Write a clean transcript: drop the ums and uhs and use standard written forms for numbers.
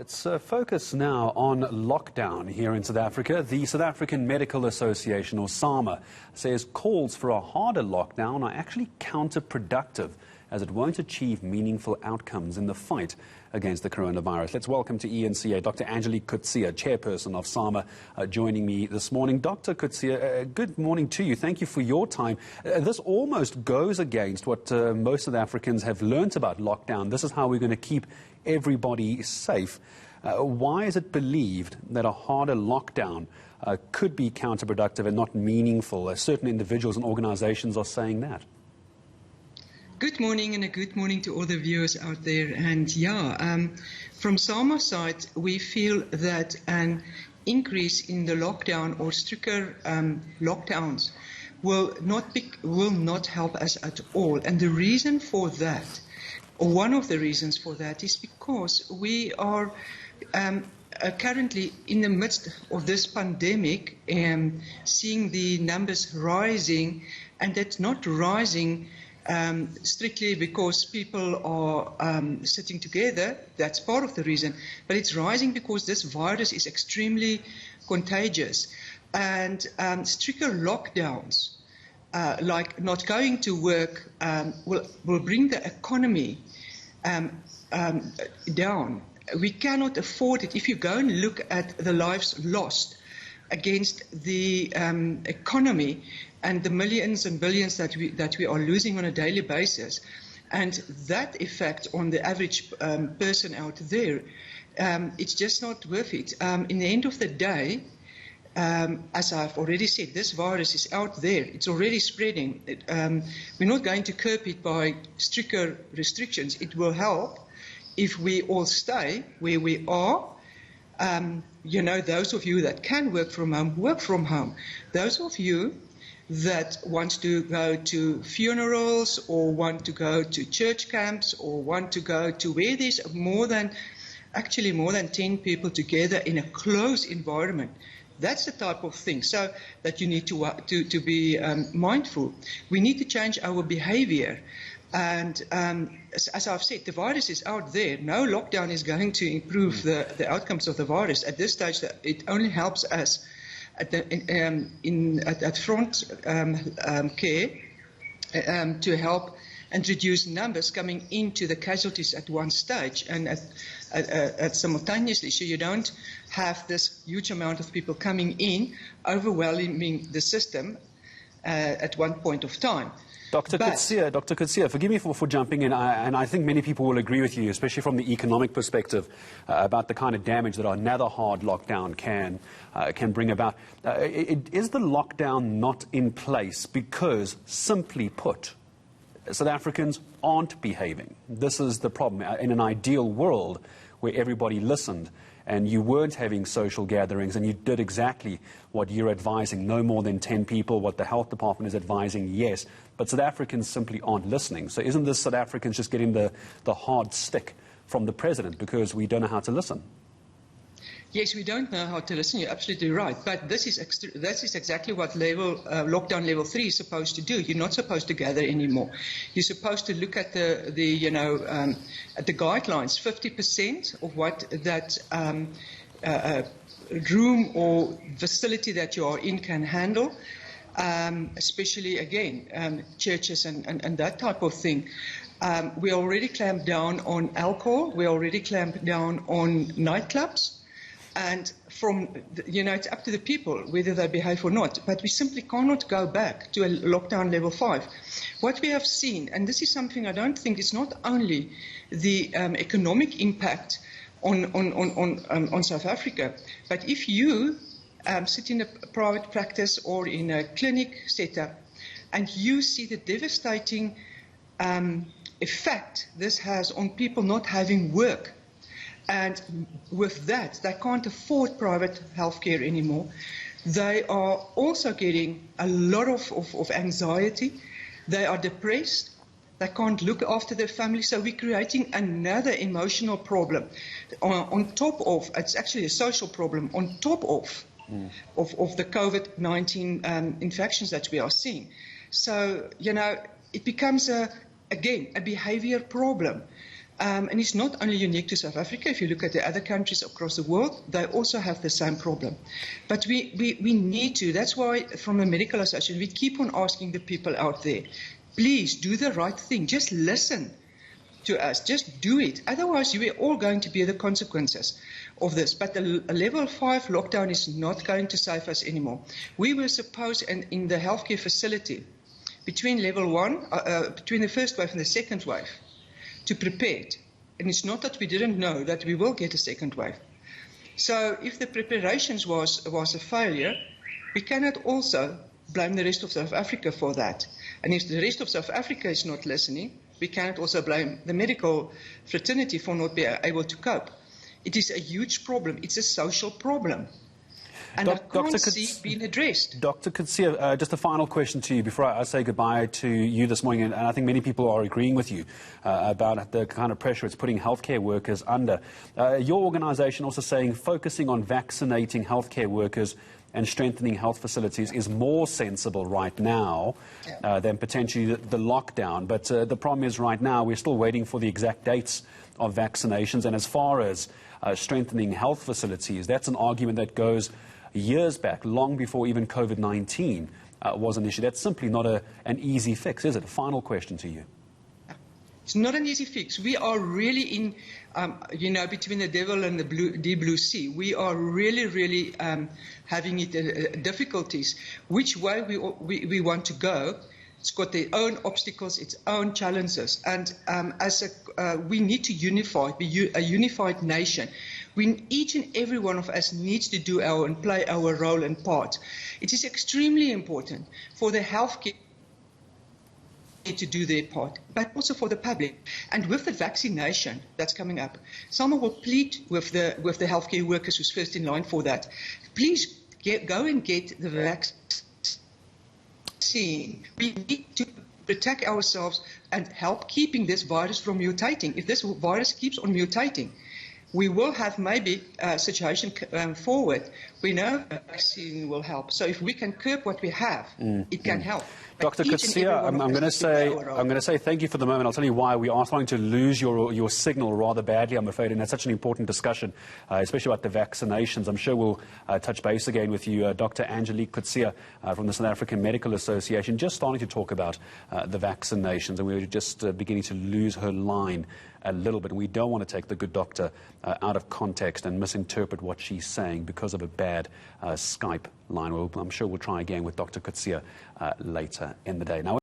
Let's focus now on lockdown here in South Africa. The South African Medical Association, or SAMA, says calls for a harder lockdown are actually counterproductive, as it won't achieve meaningful outcomes in the fight against the coronavirus. Let's welcome to eNCA Dr. Angelique Coetzee, chairperson of SAMA, joining me this morning. Dr. Coetzee, good morning to you. Thank you for your time. This almost goes against what most South Africans have learnt about lockdown. This is how we're going to keep everybody safe. Why is it believed that a harder lockdown could be counterproductive and not meaningful? Certain individuals and organizations are saying that. Good morning, and a good morning to all the viewers out there. And from SAMA's side, we feel that an increase in the lockdown or stricter lockdowns will not help us at all. And the reason for that, or one of the reasons for that, is because we are currently in the midst of this pandemic, seeing the numbers rising, and it's not rising strictly because people are sitting together. That's part of the reason, but it's rising because this virus is extremely contagious, and stricter lockdowns, like not going to work, will bring the economy down. We cannot afford it. If you go and look at the lives lost against the economy and the millions and billions that we are losing on a daily basis, and that effect on the average person out there, it's just not worth it. In the end of the day, as I've already said, this virus is out there. It's already spreading. We're not going to curb it by stricter restrictions. It will help if we all stay where we are. Those of you that can work from home, work from home. Those of you that want to go to funerals or want to go to church camps or want to go to where there's more than 10 people together in a closed environment, that's the type of thing. So that you need to be mindful. We need to change our behavior. And as I've said, the virus is out there. No lockdown is going to improve the outcomes of the virus. At this stage, it only helps us at front care to help and reduce numbers coming into the casualties at one stage and at simultaneously, so you don't have this huge amount of people coming in, overwhelming the system at one point of time. Dr. Coetzee, forgive me for jumping in, and I think many people will agree with you, especially from the economic perspective, about the kind of damage that another hard lockdown can bring about. Is the lockdown not in place because, simply put, South Africans aren't behaving? This is the problem. In an ideal world where everybody listened and you weren't having social gatherings and you did exactly what you're advising, no more than 10 people, what the health department is advising, yes, but South Africans simply aren't listening. So isn't this South Africans just getting the hard stick from the president because we don't know how to listen? Yes, we don't know how to listen. You're absolutely right. But this is exactly what lockdown level 3 is supposed to do. You're not supposed to gather anymore. You're supposed to look at at the guidelines. 50% of what that room or facility that you are in can handle. Especially again churches and that type of thing. We already clamped down on alcohol. We already clamped down on nightclubs. And it's up to the people whether they behave or not. But we simply cannot go back to a lockdown level 5. What we have seen, and this is something I don't think is not only the economic impact on South Africa, but if you sit in a private practice or in a clinic setup and you see the devastating effect this has on people not having work, and with that, they can't afford private healthcare anymore. They are also getting a lot of anxiety. They are depressed. They can't look after their family. So we're creating another emotional problem. On top of, it's actually a social problem, on top of the COVID-19 infections that we are seeing. So, it becomes, again, a behavior problem. And it's not only unique to South Africa. If you look at the other countries across the world, they also have the same problem. But we need to. That's why from a medical association, we keep on asking the people out there, please do the right thing. Just listen to us. Just do it. Otherwise, you are all going to bear the consequences of this. But the level 5 lockdown is not going to save us anymore. We were supposed, in the healthcare facility, between level 1, between the first wave and the second wave, to prepare it. And it's not that we didn't know that we will get a second wave. So if the preparations was a failure, we cannot also blame the rest of South Africa for that. And if the rest of South Africa is not listening, we cannot also blame the medical fraternity for not being able to cope. It is a huge problem. It's a social problem. And I can't see it being addressed. Dr. Coetzee, just a final question to you before I say goodbye to you this morning, and I think many people are agreeing with you about the kind of pressure it's putting healthcare workers under. Your organisation also saying focusing on vaccinating healthcare workers and strengthening health facilities is more sensible right now than potentially the lockdown. But the problem is right now we're still waiting for the exact dates of vaccinations, and as far as strengthening health facilities, that's an argument that goes years back, long before even COVID-19 was an issue. That's simply not an easy fix, is it? A final question to you. It's not an easy fix. We are really in, between the devil and the deep blue sea. We are really having difficulties. Which way we want to go, it's got their own obstacles, its own challenges. And we need to be a unified nation. Each and every one of us needs to do and play our role and part. It is extremely important for the healthcare to do their part, but also for the public. And with the vaccination that's coming up, someone will plead with the healthcare workers who's first in line for that. Please go and get the vaccine. We need to protect ourselves and help keeping this virus from mutating. If this virus keeps on mutating, we will have maybe a situation forward. We know a vaccine will help. So if we can curb what we have, it can help. Dr. Coetzee, I'm going to say thank you for the moment. I'll tell you why. We are starting to lose your signal rather badly, I'm afraid, and that's such an important discussion, especially about the vaccinations. I'm sure we'll touch base again with you, Dr. Angelique Coetzee from the South African Medical Association, just starting to talk about the vaccinations, and we're just beginning to lose her line a little bit. We don't want to take the good doctor out of context and misinterpret what she's saying because of a bad Skype line. I'm sure we'll try again with Dr. Coetzee later in the day. Now,